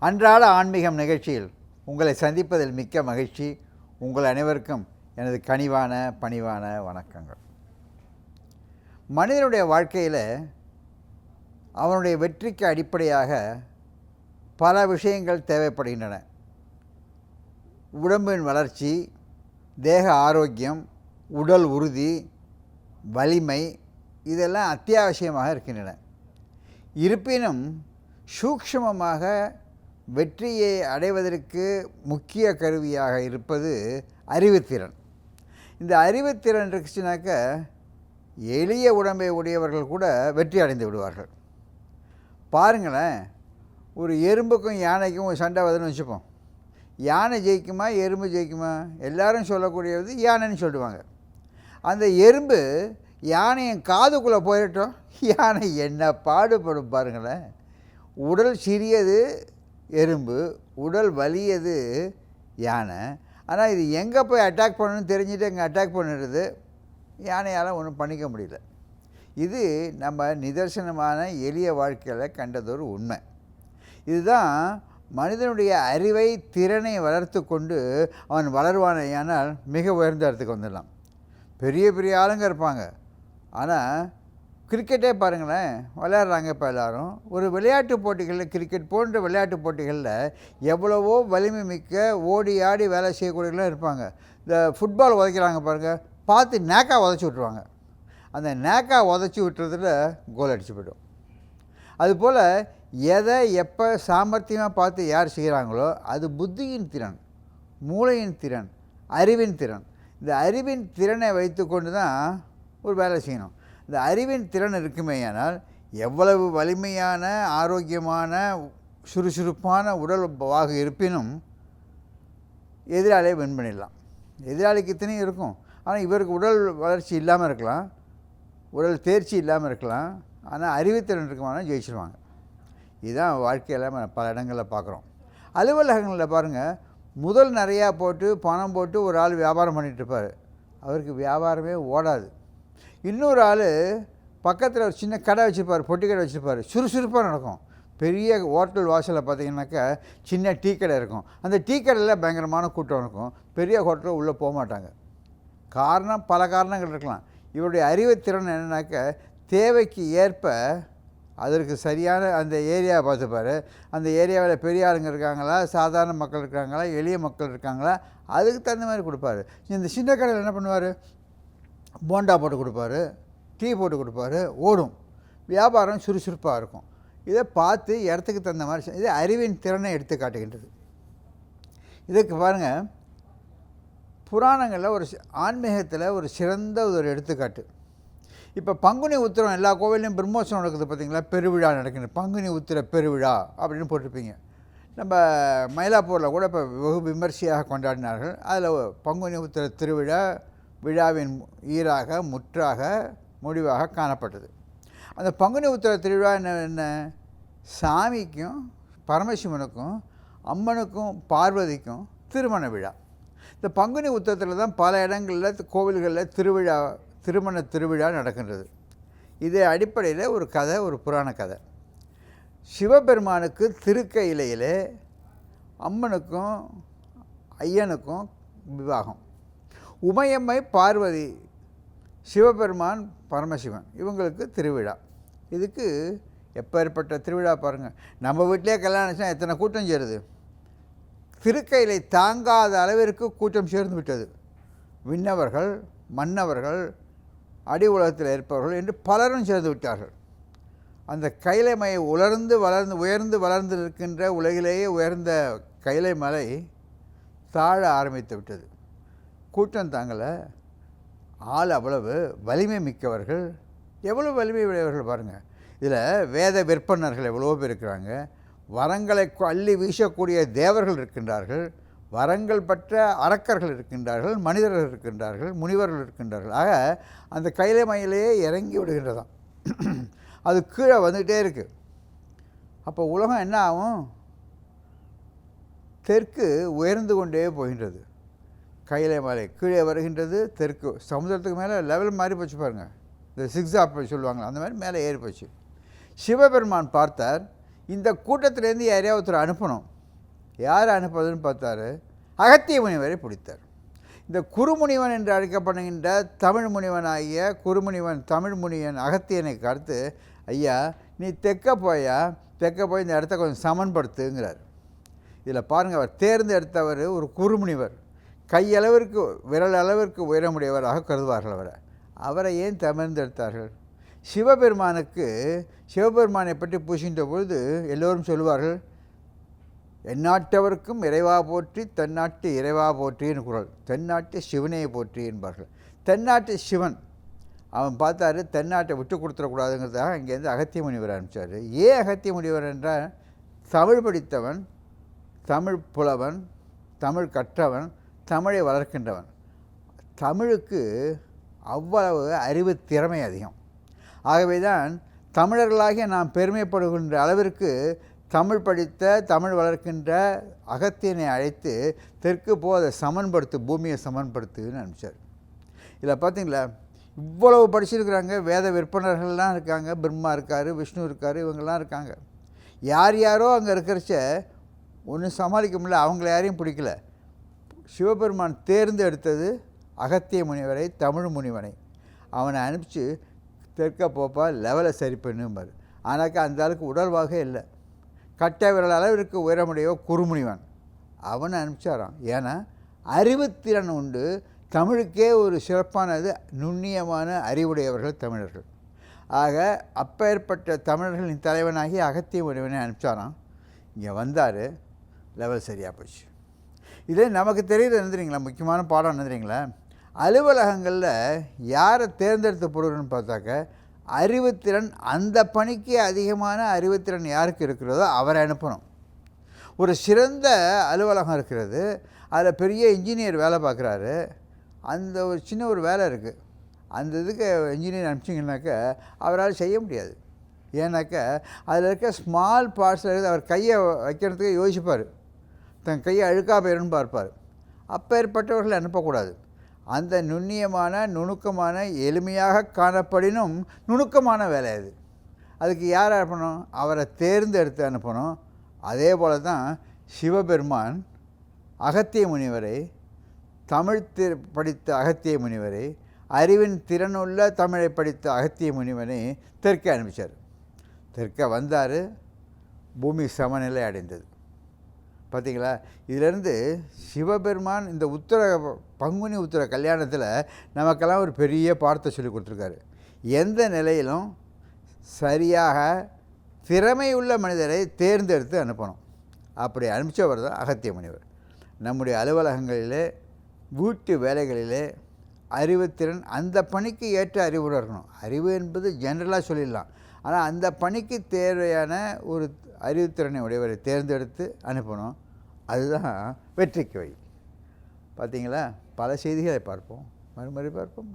அன்றாட ஆன்மீகம் நிகழ்ச்சியில் உங்களை சந்திப்பதில் மிக்க மகிழ்ச்சி. உங்கள் அனைவருக்கும் எனது கனிவான பணிவான வணக்கங்கள். மனிதனுடைய வாழ்க்கையில் அவனுடைய வெற்றிக்கு அடிப்படையாக பல விஷயங்கள் தேவைப்படுகின்றன. உடம்பின் வளர்ச்சி, தேக ஆரோக்கியம், உடல் உறுதி, வலிமை, இதெல்லாம் அத்தியாவசியமாக இருக்கின்றன. இருப்பினும் சூக்ஷ்மமாக வெற்றியை அடைவதற்கு முக்கிய கருவியாக இருப்பது அறிவுத்திறன். இந்த அறிவுத்திறன் இருக்குச்சுனாக்க எளிய உடம்பை உடையவர்கள் கூட வெற்றி அடைந்து விடுவார்கள். பாருங்களேன், ஒரு எறும்புக்கும் யானைக்கும் சண்டை வருதுன்னு வச்சுப்போம். யானை ஜெயிக்குமா எறும்பு ஜெயிக்குமா? எல்லாரும் சொல்லக்கூடியது யானைன்னு சொல்லுவாங்க. அந்த எறும்பு யானையின் காதுக்குள்ளே போயிட்டோம், யானை என்ன பாடுபடும் பாருங்களேன். உடல் சிறியது எறும்பு, உடல் வலியது யானை. ஆனால் இது எங்கே போய் அட்டாக் பண்ணணும்னு தெரிஞ்சுட்டு எங்கே அட்டாக் பண்ணிடுது. யானையால் ஒன்றும் பண்ணிக்க முடியல. இது நம்ம நிதர்சனமான எளிய வாழ்க்கையில் கண்டதொரு உண்மை. இதுதான் மனிதனுடைய அறிவை, திறனை வளர்த்து கொண்டு அவன் வளருவானேயானால் மிக உயர்ந்த இடத்துக்கு வந்துடலாம். பெரிய பெரிய ஆளுங்க இருப்பாங்க. ஆனால் கிரிக்கெட்டே பாருங்களேன், விளையாடுறாங்க. இப்போ எல்லோரும் ஒரு விளையாட்டு போட்டிகளில், கிரிக்கெட் போன்ற விளையாட்டு போட்டிகளில் எவ்வளவோ வலிமை மிக்க ஓடி ஆடி வேலை செய்யக்கூடியவர்களும் இருப்பாங்க. இந்த ஃபுட்பால் உதைக்கிறாங்க பாருங்கள், பார்த்து நேக்கா உதச்சி விட்ருவாங்க. அந்த நேக்கா உதச்சி விட்டுறதுல கோல் அடிச்சு போய்டும். அதுபோல் எதை எப்போ சாமர்த்தியமாக பார்த்து யார் செய்கிறாங்களோ அது புத்தியின் திறன், மூளையின் திறன், அறிவின் திறன். இந்த அறிவின் திறனை வைத்து கொண்டு தான் ஒரு வேலை செய்யணும். இந்த அறிவின் திறன் இருக்குமேயானால் எவ்வளவு வலிமையான, ஆரோக்கியமான, சுறுசுறுப்பான உடல்வாக இருப்பினும் எதிராளியை வின் பண்ணிடலாம். எதிராளிக்கு இத்தனையும் இருக்கும். ஆனால் இவருக்கு உடல் வளர்ச்சி இல்லாமல் இருக்கலாம், உடல் தேர்ச்சி இல்லாமல் இருக்கலாம். ஆனால் அறிவுத்திறன் இருக்குமானால் ஜெயிச்சிருவாங்க. இதுதான் வாழ்க்கையில் நம்ம பல இடங்களில் பார்க்குறோம். அலுவலகங்களில் பாருங்கள், முதல் நிறையா போட்டு பணம் போட்டு ஒரு ஆள் வியாபாரம் பண்ணிகிட்ருப்பார். அவருக்கு வியாபாரமே ஓடாது. இன்னொரு ஆள் பக்கத்தில் ஒரு சின்ன கடை வச்சுருப்பார், பொட்டி கடை வச்சுருப்பார், சுறுசுறுப்பாக நடக்கும். பெரிய ஹோட்டல் வாசலில் பார்த்திங்கனாக்கா சின்ன டீ கடை இருக்கும். அந்த டீ கடையில் பயங்கரமான கூட்டம் இருக்கும். பெரிய ஹோட்டலில் உள்ளே போக மாட்டாங்க. காரணம், பல காரணங்கள் இருக்கலாம். இவருடைய அறிவுத்திறன் என்னன்னாக்க தேவைக்கு ஏற்ப அதற்கு சரியான அந்த ஏரியாவை பார்த்துப்பார். அந்த ஏரியாவில் பெரிய ஆளுங்க இருக்காங்களா, சாதாரண மக்கள் இருக்காங்களா, எளிய மக்கள் இருக்காங்களா, அதுக்கு தகுந்த மாதிரி கொடுப்பாரு. இந்த சின்ன கடையில் என்ன பண்ணுவார், போண்டா போட்டு கொடுப்பாரு, டீ போட்டு கொடுப்பாரு, ஓடும். வியாபாரம் சுறுசுறுப்பாக இருக்கும். இதை பார்த்து இடத்துக்கு தகுந்த மாதிரி இது அறிவின் திறனை எடுத்து காட்டுகின்றது. இதுக்கு பாருங்கள், புராணங்களில் ஒரு ஆன்மீகத்தில் ஒரு சிறந்த ஒரு எடுத்துக்காட்டு. இப்போ பங்குனி உத்திரம் எல்லா கோவிலையும் பிரம்மோற்சவம் நடக்குது பார்த்திங்களா, பெருவிழா நடக்குது. பங்குனி உத்திர பெருவிழா அப்படின்னு போட்டிருப்பீங்க. நம்ம மயிலாப்பூரில் கூட இப்போ வெகு விமர்சையாக கொண்டாடினார்கள். அதில் பங்குனி உத்திர திருவிழா விழாவின் ஈராக, முற்றாக, முடிவாக காணப்பட்டது. அந்த பங்குனி உத்திர திருவிழா என்ன, சாமிக்கும் பரமசிவனுக்கும் அம்மனுக்கும் பார்வதிக்கும் திருமண விழா. இந்த பங்குனி உத்திரத்தில் தான் பல இடங்களில் கோவில்களில் திருமண திருவிழா நடக்கின்றது. இது அடிப்படையில் ஒரு கதை, ஒரு புராண கதை. சிவபெருமானுக்கு திருக்கையிலையில் அம்மனுக்கும் ஐயனுக்கும் விவாகம். உமையம்மை பார்வதி, சிவபெருமான் பரமசிவன், இவங்களுக்கு திருவிழா. இதுக்கு எப்பேற்பட்ட திருவிழா பாருங்கள். நம்ம வீட்டிலே கல்யாணம் எத்தனை கூட்டம் சேருது. திருக்கையிலை தாங்காத அளவிற்கு கூட்டம் சேர்ந்து விட்டது. விண்ணவர்கள், மன்னவர்கள், அடி உலகத்தில் இருப்பவர்கள் என்று பலரும் சேர்ந்து விட்டார்கள். அந்த கைலைமலை உயர்ந்து வளர்ந்து இருக்கின்ற உலகிலேயே உயர்ந்த கைலை மலை தாழ ஆரம்பித்து விட்டது. கூட்டம் தாங்கலை. ஆள் அவ்வளவு வலிமை மிக்கவர்கள், எவ்வளோ வலிமை உடையவர்கள் பாருங்கள். இதில் வேத விற்பனர்கள் எவ்வளோ பேர் இருக்கிறாங்க. வரங்களை அள்ளி வீசக்கூடிய தேவர்கள் இருக்கின்றார்கள். வரங்கள் பெற்ற அரக்கர்கள் இருக்கின்றார்கள், மனிதர்கள் இருக்கின்றார்கள், முனிவர்கள் இருக்கின்றார்கள். ஆக அந்த கைலை மலையிலேயே இறங்கி விடுகின்றதாம். அது கீழே வந்துகிட்டே இருக்குது. அப்போ உலகம் என்ன ஆகும்? தெற்கு உயர்ந்து கொண்டே போகின்றது. கைலை மலை கீழே வருகின்றது. தெற்கு சமுதிரத்துக்கு மேலே லெவல் மாறி போச்சு பாருங்கள். இந்த சிக்ஸாப் சொல்லுவாங்க, அந்த மாதிரி மேலே ஏறி போச்சு. சிவபெருமான் பார்த்தார், இந்த கூட்டத்திலேருந்து யாரையா ஒருத்தர் அனுப்பணும். யார் அனுப்புவதுன்னு பார்த்தாரு, அகத்திய முனிவரை பிடித்தார். இந்த குறுமுனிவன் என்று அழைக்கப்படுகின்ற தமிழ் முனிவனாகிய குறுமுனிவன் தமிழ் முனிவன் அகத்தியனை கருத்து, ஐயா நீ தெற்க போய் இந்த இடத்த கொஞ்சம் சமன்படுத்துங்கிறார். இதில் பாருங்கள், அவர் தேர்ந்தெடுத்தவர் ஒரு குறுமுனிவர், கையளவிற்கு விரல் அளவிற்கு உயரமுடையவராக கருதுவார்கள். அவரை ஏன் தேர்ந்தெடுத்தார்கள்? சிவபெருமானை பற்றி பூசின்ற பொழுது எல்லோரும் சொல்லுவார்கள், எந்நாட்டவருக்கும் இறைவா போற்றி தென்னாட்டு இறைவா போற்றின்னு குறள், தென்னாட்டு சிவனையை போற்றி என்பார்கள். தென்னாட்டு சிவன் அவன் பார்த்தாரு, தென்னாட்டை விட்டு கொடுத்துடக்கூடாதுங்கிறதாக இங்கேருந்து அகத்திய முனிவர் அனுப்பிச்சார். ஏன் அகத்திய முனிவர் என்றால், தமிழ் படித்தவன், தமிழ் புலவன், தமிழ் கற்றவன், தமிழை வளர்க்கின்றவன். தமிழுக்கு அவ்வளவு அறிவு திறமை அதிகம். ஆகவே தான் தமிழர்களாகிய நாம் பெருமைப்படுகின்ற அளவிற்கு தமிழ் படித்த தமிழ் வளர்க்கின்ற அகத்தியனை அழைத்து தெற்கு அதை சமன்படுத்து, பூமியை சமன்படுத்துன்னு அனுப்பிச்சார். இதில் பார்த்தீங்களா, இவ்வளவு படிச்சிருக்கிறாங்க, வேத விற்பனர்கள்லாம் இருக்காங்க, பிரம்மா இருக்கார், விஷ்ணு இருக்கார், இவங்கெல்லாம் இருக்காங்க. யாரோ அங்கே இருக்கிறச்ச ஒன்றும் சமாளிக்க முடியல, அவங்கள யாரையும் பிடிக்கல. சிவபெருமான் தேர்ந்தெடுத்தது அகத்திய முனிவரை, தமிழ் முனிவனை. அவனை அனுப்பிச்சு தெற்க போப்பா, லெவலை சரி பண்ணும்பார். ஆனாக்கா அந்த அளவுக்கு உடல்வாக இல்லை, கட்டை விரல் அளவிற்கு உயரமுடைய குறுமுனிவன் அவனை அனுப்பிச்சாரான். ஏன்னா அறிவுத்திறன் உண்டு, தமிழுக்கே ஒரு சிறப்பானது, நுண்ணியமான அறிவுடையவர்கள் தமிழர்கள். ஆக அப்பேற்பட்ட தமிழர்களின் தலைவனாகி அகத்திய முனிவனை அனுப்பிச்சாரான். இங்கே வந்தார், லெவல் சரியாக போச்சு. இதே நமக்கு தெரியுது எழுதுறீங்களா, முக்கியமான பாடம் எழுதுறீங்களா, அலுவலகங்களில் யாரை தேர்ந்தெடுத்து போடுறோன்னு பார்த்தாக்க அறிவுத்திறன், அந்த பணிக்கு அதிகமான அறிவுத்திறன் யாருக்கு இருக்கிறதோ அவரை அனுப்பணும். ஒரு சிறந்த அலுவலகம் இருக்கிறது, அதில் பெரிய இன்ஜினியர் வேலை பார்க்குறாரு, அந்த ஒரு சின்ன ஒரு வேலை இருக்குது, அந்த இதுக்கு இன்ஜினியர் அனுப்பிச்சிங்கனாக்கா அவரால் செய்ய முடியாது. ஏன்னாக்கா அதில் இருக்க ஸ்மால் பார்ட்ஸில் இருக்குது, அவர் கையை வைக்கிறதுக்கு யோசிப்பார், தன் கையை அழுக்கா போயிடும்னு பார்ப்பார். அப்பேற்பட்டவர்களை அனுப்பக்கூடாது. அந்த நுண்ணியமான நுணுக்கமான எளிமையாக காணப்படினும் நுணுக்கமான வேலை அது, அதுக்கு யார் அனுப்பணும்? அவரை தேர்ந்தெடுத்து அனுப்பணும். அதே போல தான் சிவபெருமான் அகத்திய முனிவரை, தமிழ் படித்த அகத்திய முனிவரை, அறிவின் திறனுள்ள தமிழை படித்த அகத்திய முனிவனை தெற்கே அனுப்பிச்சார். தெற்க வந்தார், பூமி சமநிலை அடைந்தது. பார்த்திங்களா? இதிலேருந்து சிவபெருமான் இந்த பங்குனி உத்திர கல்யாணத்தில் நமக்கெல்லாம் ஒரு பெரிய பாடத்தை சொல்லி கொடுத்துருக்காரு. எந்த நிலையிலும் சரியாக திறமையுள்ள மனிதரை தேர்ந்தெடுத்து அனுப்பணும். அப்படி அனுப்பிச்சவர் தான் அகத்திய முனிவர். நம்முடைய அலுவலகங்களிலே, வீட்டு வேலைகளிலே அறிவுத்திறன், அந்த பணிக்கு ஏற்ற அறிவுடன் இருக்கணும். அறிவு என்பது ஜென்ரலாக சொல்லிடலாம், ஆனால் அந்த பணிக்கு தேவையான ஒரு அறிவுத்திறனை உடையவரை தேர்ந்தெடுத்து அனுப்பணும். அதுதான் வெற்றிக்கு வழி. பார்த்தீங்களா? பல செய்திகளை பார்ப்போம், மறுமுறை பார்ப்போம்.